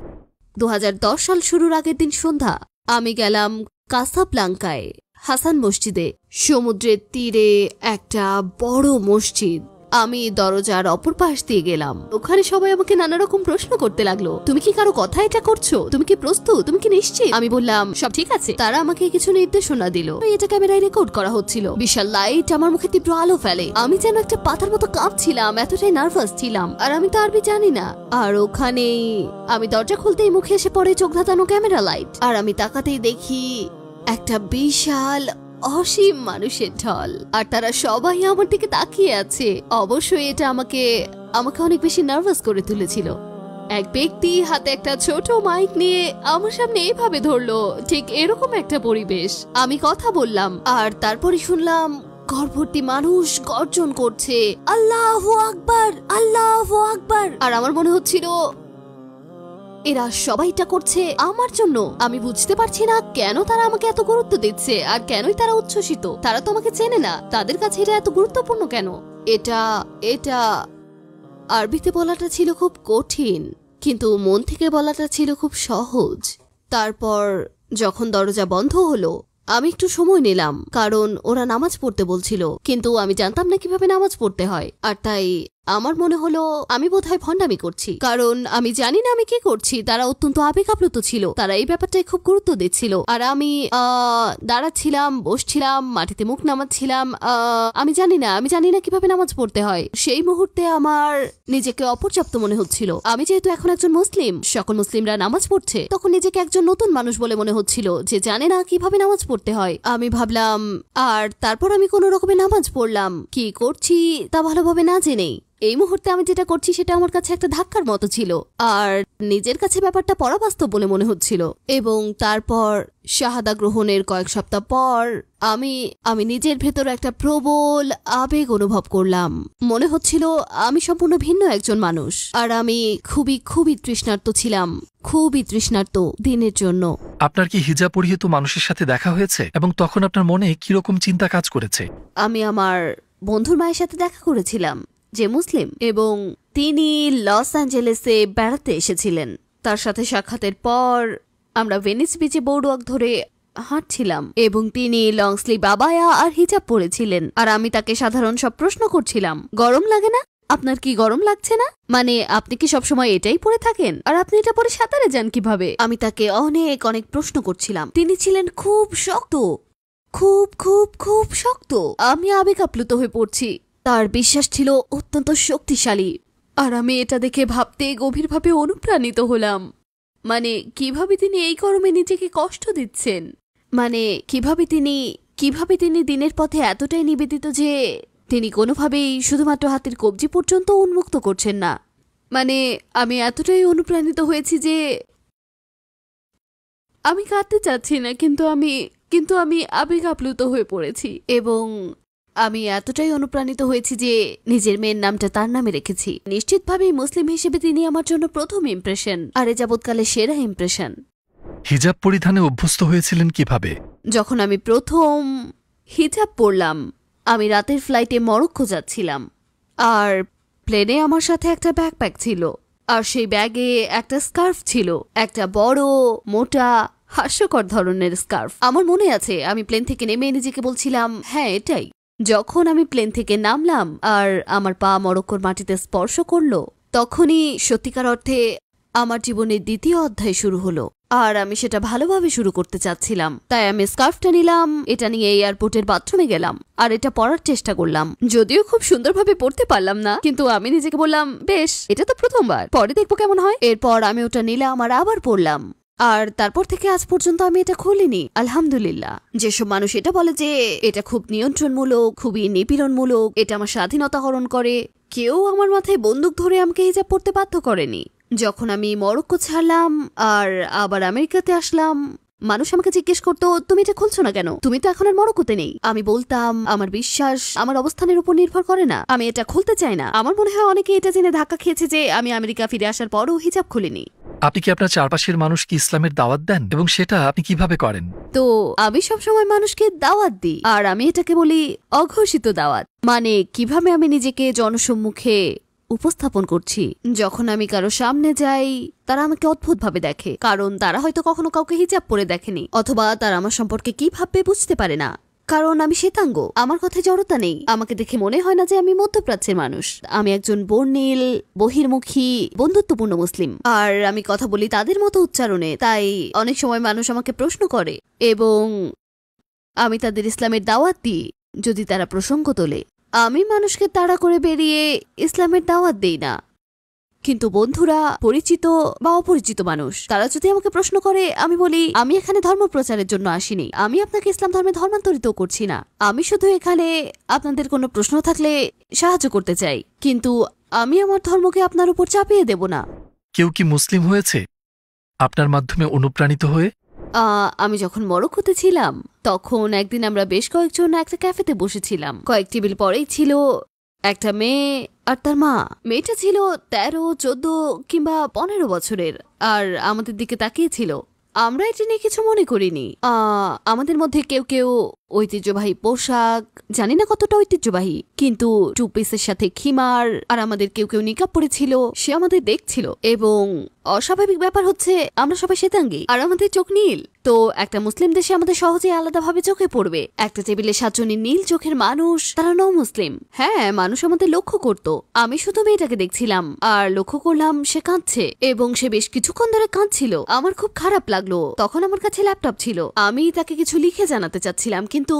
2010 সাল শুরুর আগের দিন সন্ধ্যা আমি গেলাম কাসাব্লাঙ্কায়, হাসান মসজিদে, সমুদ্রের তীরে একটা বড় মসজিদ। আমি দরজার অপর পাশ দিয়ে গেলাম। ওখানে সবাই আমাকে নানা রকম প্রশ্ন করতে লাগলো, তুমি কি কারো কথা এটা করছো, তুমি কি প্রস্তুত, তুমি কি নিশ্চিত? আমি বললাম সব ঠিক আছে। তারা আমাকে কিছু নির্দেশনা দিল। এটা ক্যামেরায় রেকর্ড করা হচ্ছিল। বিশাল লাইট আমার মুখে তীব্র আলো ফেলে। আমি যেন একটা পাতার মতো কাঁপছিলাম, এতটাই নার্ভাস ছিলাম। আর আমি তো আরবি জানি না। আর ওখানেই আমি দরজা খুলতেই মুখে এসে পড়ে চোখ ধাঁধানো ক্যামেরা লাইট। আর আমি তাকাতেই দেখি একটা বিশাল অসীম মানুষের ঢল। আর তারা সবাই আমার দিকে তাকিয়ে আছে। অবশ্যই এটা আমাকে অনেক বেশি নার্ভাস করে তুলেছিল। এক ব্যক্তি হাতে একটা ছোট মাইক নিয়ে আমার সামনে এইভাবে ধরলো, ঠিক এরকম একটা পরিবেশ। আমি কথা বললাম আর তারপরে শুনলাম ঘরভর্তি মানুষ গর্জন করছে, আল্লাহু আকবার, আল্লাহু আকবার। আর আমার মনে হচ্ছিল এরা সবাইটা করছে আমার জন্য। আমি বুঝতে পারছি না কেন তারা আমাকে এত গুরুত্ব দিচ্ছে আর কেনই তারা উচ্ছ্বসিত। তারা তো আমাকে চেনে না, তাদের কাছে এটা এত গুরুত্বপূর্ণ কেন? এটা আরবিতে বলাটা ছিল খুব কঠিন, কিন্তু মন থেকে বলাটা ছিল খুব সহজ। তারপর যখন দরজা বন্ধ হলো আমি একটু সময় নিলাম, কারণ ওরা নামাজ পড়তে বলছিল, কিন্তু আমি জানতাম না কিভাবে নামাজ পড়তে হয়। আর তাই আমার মনে হলো আমি বোধহয় ভণ্ডামি করছি, কারণ আমি জানি না আমি কি করছি। তারা অত্যন্ত আবেগ আপ্লুত ছিল, তারা এই ব্যাপারটাই খুব গুরুত্ব দিচ্ছিল। আর আমি দাঁড়াচ্ছিলাম, বসছিলাম, মাটিতে মুখ নামাচ্ছিলাম। আমি জানি না কিভাবে নামাজ পড়তে হয়। সেই মুহূর্তে আমার নিজেকে অপর্যাপ্ত মনে হচ্ছিল। আমি যেহেতু এখন একজন মুসলিম, সকল মুসলিমরা নামাজ পড়ছে, তখন নিজেকে একজন নতুন মানুষ বলে মনে হচ্ছিল যে জানে না কিভাবে নামাজ পড়তে হয়। আমি ভাবলাম, আর তারপর আমি কোনো রকমে নামাজ পড়লাম, কি করছি তা ভালোভাবে না জেনেই। এই মুহূর্তে আমি যেটা করছি সেটা আমার কাছে একটা ধাক্কার মতো ছিল, আর নিজের কাছে ব্যাপারটা পরাবাস্তব বলে মনে হচ্ছিল। এবং তারপর শাহাদা গ্রহণের কয়েক সপ্তাহ পর আমি নিজের ভেতর একটা প্রবল আবেগ অনুভব করলাম। মনে হচ্ছিল আমি সম্পূর্ণ ভিন্ন একজন মানুষ, আর আমি খুবই তৃষ্ণার্ত ছিলাম, খুবই তৃষ্ণার্ত দিনের জন্য। আপনার কি হিজাব পরিহিত মানুষের সাথে দেখা হয়েছে এবং তখন আপনার মনে কিরকম চিন্তা কাজ করেছে? আমি আমার বন্ধুর মায়ের সাথে দেখা করেছিলাম, যে মুসলিম, এবং তিনি লস অ্যাঞ্জেলেসে বেড়াতে এসেছিলেন। তার সাথে সাক্ষাতের পর আমরা ভেনিস বিচে বোর্ডওয়াক ধরে হাঁটছিলাম, এবং তিনি লং স্লিভ আবায়া আর হিজাব পরেছিলেন। আর আমি তাকে সাধারণ সব প্রশ্ন করছিলাম, গরম লাগে না? আপনার কি গরম লাগছে না? মানে আপনি কি সবসময় এটাই পরে থাকেন? আর আপনি এটা পরে সাঁতারে যান কিভাবে? আমি তাকে অনেক প্রশ্ন করছিলাম। তিনি ছিলেন খুব শক্ত, খুব শক্ত। আমি আবেগ আপ্লুত হয়ে পড়ছি। তার বিশ্বাস ছিল অত্যন্ত শক্তিশালী, আর আমি এটা দেখে ভাবতে গভীরভাবে অনুপ্রাণিত হলাম। মানে কিভাবে তিনি এই গরমে নিজেকে কষ্ট দিচ্ছেন, মানে কিভাবে তিনি দিনের পথে এতটাই নিবেদিত যে তিনি কোনোভাবেই শুধুমাত্র হাতের কবজি পর্যন্ত উন্মুক্ত করছেন না। মানে আমি এতটাই অনুপ্রাণিত হয়েছি যে আমি কাঁদতে চাচ্ছি না, কিন্তু আমি আবেগ আপ্লুত হয়ে পড়েছি। এবং আমি এতটাই অনুপ্রাণিত হয়েছি যে নিজের মেয়ের নামটা তার নামে রেখেছি। নিশ্চিতভাবেই মুসলিম হিসেবে তিনি আমার জন্য প্রথম ইমপ্রেশন, আর এ যাবৎকালে সেরা ইমপ্রেশন। হিজাব পরিধানে অভ্যস্ত হয়েছিলেন কিভাবে? যখন আমি প্রথম হিজাব পরলাম, আমি রাতের ফ্লাইটে মরক্কো যাচ্ছিলাম, আর প্লেনে আমার সাথে একটা ব্যাকপ্যাক ছিল, আর সেই ব্যাগে একটা স্কার্ফ ছিল, একটা বড় মোটা হাস্যকর ধরনের স্কার্ফ। আমার মনে আছে আমি প্লেন থেকে নেমে নিজেকে বলছিলাম, হ্যাঁ এটাই। যখন আমি প্লেন থেকে নামলাম আর আমার পা মরক্কোর মাটিতে স্পর্শ করলো, তখনই সত্যিকার অর্থে আমার জীবনের দ্বিতীয় অধ্যায় শুরু হলো। আর আমি সেটা ভালোভাবে শুরু করতে চাচ্ছিলাম। তাই আমি স্কার্ফটা নিলাম, এটা নিয়ে এয়ারপোর্টের বাথরুমে গেলাম আর এটা পরার চেষ্টা করলাম। যদিও খুব সুন্দরভাবে পড়তে পারলাম না, কিন্তু আমি নিজেকে বললাম, বেশ, এটা তো প্রথমবার, পরে দেখবো কেমন হয়। এরপর আমি ওটা নিলাম আর আবার পড়লাম, আর তারপর থেকে আজ পর্যন্ত আমি এটা খুলিনি, আলহামদুলিল্লাহ। যেসব মানুষ এটা বলে যে এটা খুব নিয়ন্ত্রণমূলক, খুবই নিপীড়নমূলক, এটা আমার স্বাধীনতা হরণ করে, কেউ আমার মাথায় বন্দুক ধরে আমাকে হিজাব পড়তে বাধ্য করেনি। যখন আমি মরক্কো ছাড়লাম আর আবার আমেরিকাতে আসলাম, মানুষ আমাকে জিজ্ঞেস করতো, তুমি এটা খুলছো না কেন? তুমি তো এখন আর মরক্কোতে নেই। আমি বলতাম, আমার বিশ্বাস আমার অবস্থানের উপর নির্ভর করে না, আমি এটা খুলতে চাই না। আমার মনে হয় অনেকে এটা জেনে ধাক্কা খেয়েছে যে আমি আমেরিকা ফিরে আসার পরও হিজাব খুলিনি। আপনি কি আপনার চারপাশের মানুষকে ইসলামের দাওয়াত দেন, এবং সেটা আপনি কিভাবে করেন? তো আমি সবসময় মানুষকে দাওয়াত দিই, আর আমি এটাকে বলি অঘোষিত দাওয়াত। মানে কিভাবে আমি নিজেকে জনসম্মুখে উপস্থাপন করছি। যখন আমি কারো সামনে যাই তারা আমাকে অদ্ভুতভাবে দেখে, কারণ তারা হয়তো কখনো কাউকে হিজাব পরে দেখেনি, অথবা তারা আমার সম্পর্কে কি ভাববে বুঝতে পারে না। কারণ আমি শ্বেতাঙ্গ, আমার কথায় জড়তা নেই। আমাকে দেখে মনে হয় না যে আমি মধ্যপ্রাচ্যের মানুষ। আমি একজন বর্ণিল, বহির্মুখী, বন্ধুত্বপূর্ণ মুসলিম। আর আমি কথা বলি তাদের মতো উচ্চারণে, তাই অনেক সময় মানুষ আমাকে প্রশ্ন করে এবং আমি তাদের ইসলামের দাওয়াত দিই যদি তারা প্রসঙ্গ তোলে। আমি মানুষকে তাড়া করে বেরিয়ে ইসলামের দাওয়াত দেই না। কিন্তু বন্ধুরা, পরিচিত বা অপরিচিত মানুষ, তারা যদি আমাকে প্রশ্ন করে, আমি বলি আমি এখানে ধর্ম প্রচারের জন্য আসিনি। আমি আপনাকে ইসলাম ধর্মে ধর্মান্তরিত করছি না। আমি শুধু এখানে আপনাদের কোনো প্রশ্ন থাকলে সাহায্য করতে চাই, কিন্তু আমি আমার ধর্মকে আপনার উপর চাপিয়ে দেব না। কেউ কি মুসলিম হয়েছে আপনার মাধ্যমে অনুপ্রাণিত হয়ে? আমি যখন মরক্কোতে ছিলাম তখন একদিন আমরা বেশ কয়েকজন একটা ক্যাফেতে বসেছিলাম। কয়েক টেবিল পরেই ছিল একটা মেয়ে আর তার মা। মেয়েটা ছিল 13, 14 কিংবা 15 বছরের আর আমাদের দিকে তাকিয়েছিল। আমরা এটা নিয়ে কিছু মনে করিনি। আমাদের মধ্যে কেউ কেউ ঐতিহ্যবাহী পোশাক, জানি না কতটা ঐতিহ্যবাহী, কিন্তু টু পিসের সাথে খিমার, আর আমাদের কেউ কেউ নিকাব পরেছিল। সে আমাদের দেখছিল এবং অস্বাভাবিক ব্যাপার হচ্ছে আমরা সবাই শ্বেতাঙ্গী আর আমাদের চোখ নীল। তো একটা মুসলিম দেশে আমাদের সহজে আলাদাভাবে চোখে পড়বে। একটা টেবিলে 7 জনের নীল চোখের মানুষ, তারা নও মুসলিম। হ্যাঁ, মানুষ আমাদের লক্ষ্য করত। আমি শুধু মেয়েটাকে দেখছিলাম আর লক্ষ্য করলাম সে কাঁদছে এবং সে বেশ কিছুক্ষণ ধরে কাঁদছিল। আমার খুব খারাপ লাগলো। তখন আমার কাছে ল্যাপটপ ছিল, আমি তাকে কিছু লিখে জানাতে চাচ্ছিলাম, কিন্তু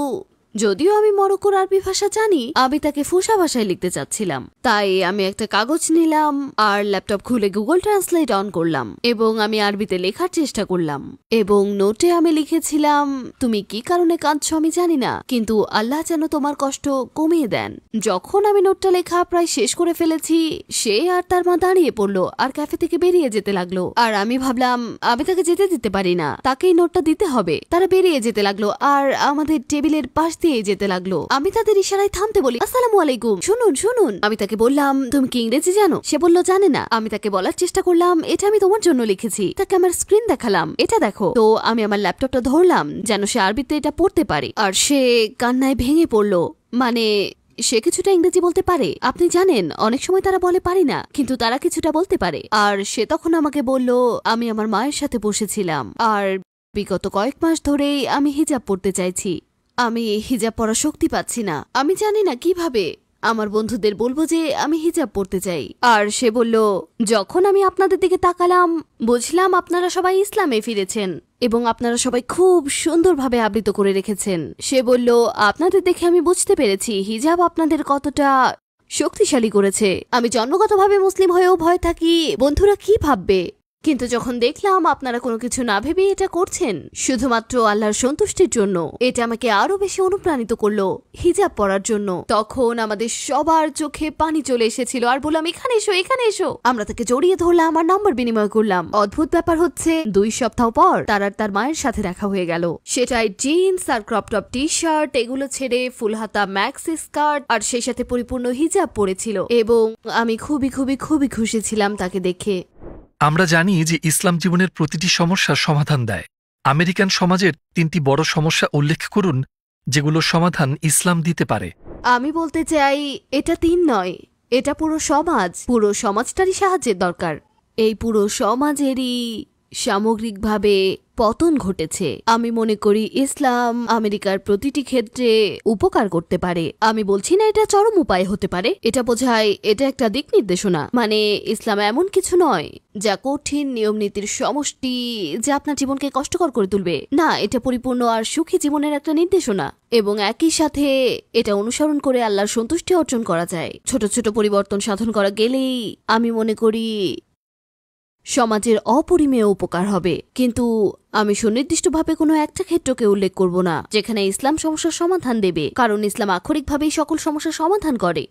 যদিও আমি মরক্কোর আরবি ভাষা জানি, আমি তাকে ফুসা ভাষায় লিখতে চাচ্ছিলাম। তাই আমি একটা কাগজ নিলাম আর ল্যাপটপ খুলে গুগল ট্রান্সলেট অন করলাম এবং আমি আরবিতে লেখার চেষ্টা করলাম। এবং নোটে আমি লিখেছিলাম, তুমি কি কারণে কাঁদছো আমি জানি না, কিন্তু আল্লাহ যেন তোমার কষ্ট কমিয়ে দেন। যখন আমি নোটটা লেখা প্রায় শেষ করে ফেলেছি, সে আর তার মা দাঁড়িয়ে পড়লো আর ক্যাফে থেকে বেরিয়ে যেতে লাগলো। আর আমি ভাবলাম আমি তাকে যেতে দিতে পারি না, তাকেই নোটটা দিতে হবে। তারা বেরিয়ে যেতে লাগলো আর আমাদের টেবিলের পাশ দিয়ে যেতে লাগলো। আমি তাদের ইশারায় থামতে বলি, আসসালামু আলাইকুম, শুনুন শুনুন। আমি তাকে বললাম, তুমি কি ইংরেজি জানো? সে বলল জানে না। আমি তাকে বলার চেষ্টা করলাম, এটা আমি তোমার জন্য লিখেছি। তাকে আমার স্ক্রিন দেখালাম, এটা দেখো। তো আমি আমার ল্যাপটপটা ধরলাম যেন সে আরবিতে এটা পড়তে পারে, আর সে কান্নায় ভেঙে পড়লো। মানে সে কিছুটা ইংরেজি বলতে পারে। আপনি জানেন অনেক সময় তারা বলে পারি না, কিন্তু তারা কিছুটা বলতে পারে। আর সে তখন আমাকে বলল, আমি আমার মায়ের সাথে বসেছিলাম আর বিগত কয়েক মাস ধরেই আমি হিজাব পড়তে চাইছি। আমি হিজাব পরার শক্তি পাচ্ছি না। আমি জানি না কিভাবে আমার বন্ধুদের বলবো যে আমি হিজাব পড়তে চাই। আর সে বলল, যখন আমি আপনাদের দিকে তাকালাম বুঝলাম আপনারা সবাই ইসলামে ফিরেছেন এবং আপনারা সবাই খুব সুন্দরভাবে আবৃত করে রেখেছেন। সে বলল, আপনাদের দেখে আমি বুঝতে পেরেছি হিজাব আপনাদের কতটা শক্তিশালী করেছে। আমি জন্মগতভাবে মুসলিম হয়েও ভয় থাকি বন্ধুরা কি ভাববে, কিন্তু যখন দেখলাম আপনারা কোনো কিছু না ভেবে এটা করছেন শুধুমাত্র আল্লাহর সন্তুষ্টির জন্য, এটা আমাকে আরো বেশি অনুপ্রাণিত করলো হিজাব পরার জন্য। তখন আমাদের সবার চোখে পানি চলে এসেছিল আর বললাম, এখানে এসো এখানে এসো। আমরা তাকে জড়িয়ে ধরলাম আর নম্বর বিনিময় করলাম। অদ্ভুত ব্যাপার হচ্ছে 2 সপ্তাহ পর তার আর তার মায়ের সাথে দেখা হয়ে গেল। সেটাই জিন্স আর ক্রপ টপ টি শার্ট, এগুলো ছেড়ে ফুল হাতা ম্যাক্সি স্কার্ট আর সেই সাথে পরিপূর্ণ হিজাব পরেছিল এবং আমি খুবই খুবই খুবই খুশি ছিলাম তাকে দেখে। আমরা জানি যে ইসলাম জীবনের প্রতিটি সমস্যার সমাধান দেয়। আমেরিকান সমাজের 3টি বড় সমস্যা উল্লেখ করুন যেগুলোর সমাধান ইসলাম দিতে পারে। আমি বলতে চাই এটা 3 নয়, এটা পুরো সমাজ। পুরো সমাজটারই সাহায্যের দরকার। এই পুরো সমাজেরই সামগ্রিকভাবে পতন ঘটেছে। আমি মনে করি ইসলাম আমেরিকার প্রতিটি ক্ষেত্রে উপকার করতে পারে। আমি বলছি না এটা চরম উপায় হতে পারে, এটা বোঝায় এটা একটা দিক নির্দেশনা। মানে ইসলাম এমন কিছু নয় যা কঠিন নিয়ম নীতির সমষ্টি যা আপনার জীবনকে কষ্টকর করে তুলবে। না, এটা পরিপূর্ণ আর সুখী জীবনের একটা নির্দেশনা এবং একই সাথে এটা অনুসরণ করে আল্লাহর সন্তুষ্টি অর্জন করা যায়। ছোট ছোট পরিবর্তন সাধন করা গেলেই আমি মনে করি সমাজের অপরিমেয় উপকার হবে। কিন্তু আমি সুনির্দিষ্টভাবে কোনো একটা ক্ষেত্রকে উল্লেখ করব না যেখানে ইসলাম সমস্যার সমাধান দেবে, কারণ ইসলাম আক্ষরিকভাবেই সকল সমস্যার সমাধান করে।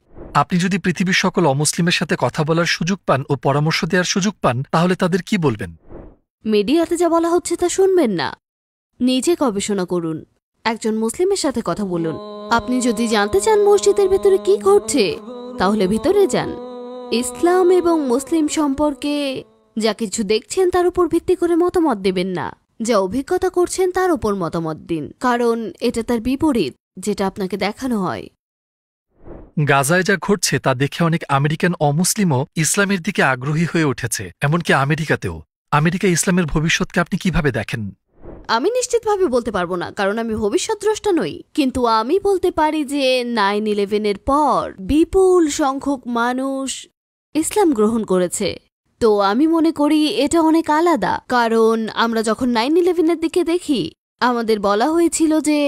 আপনি যদি পৃথিবীর সকল অমুসলিমের সাথে কথা বলার সুযোগ পান ও পরামর্শ দেওয়ার সুযোগ পান তাহলে তাদের কি বলবেন? মিডিয়াতে যা বলা হচ্ছে তা শুনবেন না, নিজে গবেষণা করুন, একজন মুসলিমের সাথে কথা বলুন। আপনি যদি জানতে চান মসজিদের ভেতরে কি ঘটছে তাহলে ভিতরে যান। ইসলাম এবং মুসলিম সম্পর্কে যা কিছু দেখছেন তার উপর ভিত্তি করে মতামত দেবেন না, যা অভিজ্ঞতা করছেন তার উপর মতামত দিন, কারণ এটা তার বিপরীত যেটা আপনাকে দেখানো হয়। গাজায় যা ঘটছে তা দেখে অনেক আমেরিকান অমুসলিমও ইসলামের দিকে আগ্রহী হয়ে উঠেছে, এমনকি আমেরিকাতেও। আমেরিকা ইসলামের ভবিষ্যৎকে আপনি কিভাবে দেখেন? আমি নিশ্চিতভাবে বলতে পারবো না, কারণ আমি ভবিষ্যৎদ্রষ্টা নই, কিন্তু আমি বলতে পারি যে 9/11-এর পর বিপুল সংখ্যক মানুষ ইসলাম গ্রহণ করেছে। তো আমি মনে করি এটা অনেক আলাদা, কারণ আমরা যখন 9/11-এর দিকে দেখি আমাদের বলা হয়েছিল যে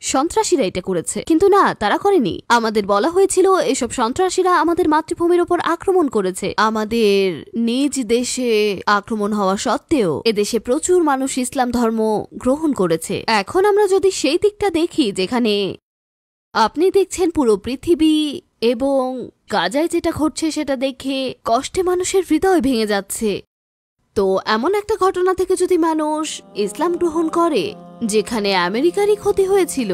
সন্ত্রাসীরা এটা করেছে, কিন্তু না, তারা করেনি। আমাদের বলা হয়েছিল এসব সন্ত্রাসীরা আমাদের মাতৃভূমির ওপর আক্রমণ করেছে। আমাদের নিজ দেশে আক্রমণ হওয়া সত্ত্বেও এদেশে প্রচুর মানুষ ইসলাম ধর্ম গ্রহণ করেছে। এখন আমরা যদি সেই দিকটা দেখি, যেখানে আপনি দেখছেন পুরো পৃথিবী এবং গাজায় যেটা ঘটছে সেটা দেখে কষ্টে মানুষের হৃদয় ভেঙে যাচ্ছে, তো এমন একটা ঘটনা থেকে যদি মানুষ ইসলাম গ্রহণ করে যেখানে আমেরিকারই ক্ষতি হয়েছিল,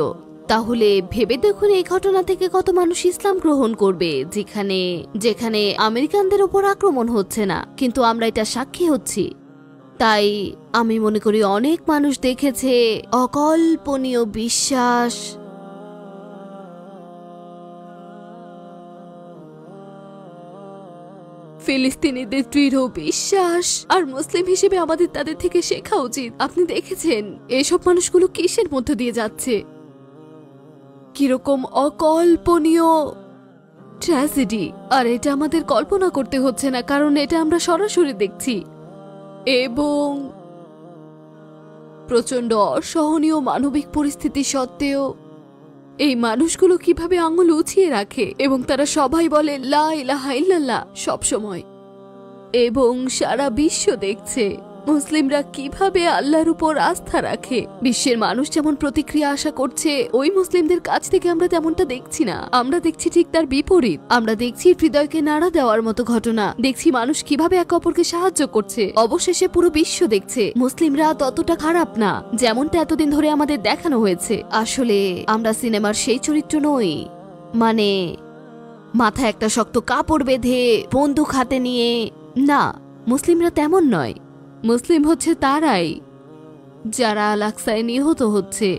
তাহলে ভেবে দেখুন এই ঘটনা থেকে কত মানুষ ইসলাম গ্রহণ করবে, যেখানে যেখানে আমেরিকানদের ওপর আক্রমণ হচ্ছে না, কিন্তু আমরা এটা সাক্ষী হচ্ছি। তাই আমি মনে করি অনেক মানুষ দেখেছে অকল্পনীয় বিশ্বাস, ফিলিস্তিনিদের দৃঢ় বিশ্বাস, আর মুসলিম হিসেবে আমাদের তাদের থেকে শেখা উচিত। আপনি দেখেছেন এসব মানুষগুলো কিসের মধ্য দিয়ে যাচ্ছে, কিরকম অকল্পনীয় ট্র্যাজেডি। আর এটা আমাদের কল্পনা করতে হচ্ছে না, কারণ এটা আমরা সরাসরি দেখছি। এবং প্রচন্ড অসহনীয় মানবিক পরিস্থিতি সত্ত্বেও এই মানুষগুলো কিভাবে আঙুল উঁচিয়ে রাখে, এবং তারা সবাই বলে লা ইলাহা ইল্লাল্লাহ সবসময়, এবং সারা বিশ্ব দেখছে মুসলিমরা কিভাবে আল্লাহর উপর আস্থা রাখে। বিশ্বের মানুষ যেমন প্রতিক্রিয়া আশা করছে, ওই মুসলিমদের কাছ থেকে আমরা তেমনটা দেখছি না। আমরা দেখছি ঠিক তার বিপরীত। আমরা দেখছি হৃদয়কে নাড়া দেওয়ার মতো ঘটনা, দেখছি মানুষ কিভাবে একে অপরকে সাহায্য করছে। অবশেষে পুরো বিশ্ব দেখছে মুসলিমরা ততটা খারাপ না যেমনটা এতদিন ধরে আমাদের দেখানো হয়েছে। আসলে আমরা সিনেমার সেই চরিত্র নই, মানে মাথায় একটা শক্ত কাপড় বেঁধে বন্দুক হাতে নিয়ে। না, মুসলিমরা তেমন নয়। মুসলিম হচ্ছে তারাই যারা আল আকসায় নিহত হচ্ছে।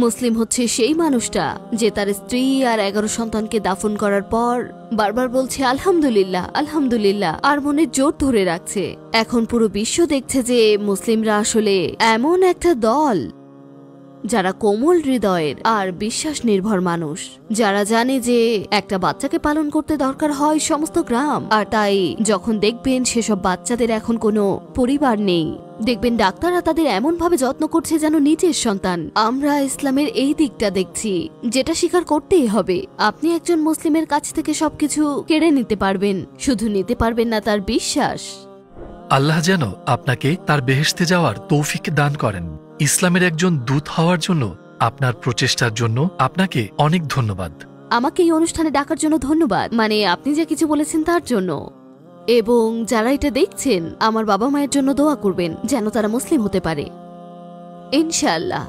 মুসলিম হচ্ছে সেই মানুষটা যে তার স্ত্রী আর 11 সন্তানকে দাফন করার পর বারবার বলছে আলহামদুলিল্লাহ আলহামদুলিল্লাহ, আর মনে জোর ধরে রাখছে। এখন পুরো বিশ্ব দেখছে যে মুসলিমরা আসলে এমন একটা দল যারা কোমল হৃদয়ের আর বিশ্বাস নির্ভর মানুষ, যারা জানে যে একটা বাচ্চাকে পালন করতে দরকার হয় সমস্ত গ্রাম। আর তাই যখন দেখবেন সেসব বাচ্চাদের এখন কোনো পরিবার নেই, দেখবেন ডাক্তাররা তাদের এমন ভাবে যত্ন করছে যেন নিজের সন্তান। আমরা ইসলামের এই দিকটা দেখছি, যেটা স্বীকার করতেই হবে। আপনি একজন মুসলিমের কাছ থেকে সবকিছু কেড়ে নিতে পারবেন, শুধু নিতে পারবেন না তার বিশ্বাস। আল্লাহ যেন আপনাকে তার বেহেশতে যাওয়ার তৌফিক দান করেন। ইসলামের একজন দূত হওয়ার জন্য আপনার প্রচেষ্টার জন্য আপনাকে অনেক ধন্যবাদ। আমাকে এই অনুষ্ঠানে ডাকার জন্য ধন্যবাদ, মানে আপনি যে কিছু বলেছেন তার জন্য। এবং যারা এটা দেখছেন, আমার বাবা মায়ের জন্য দোয়া করবেন যেন তারা মুসলিম হতে পারে, ইনশাআল্লাহ।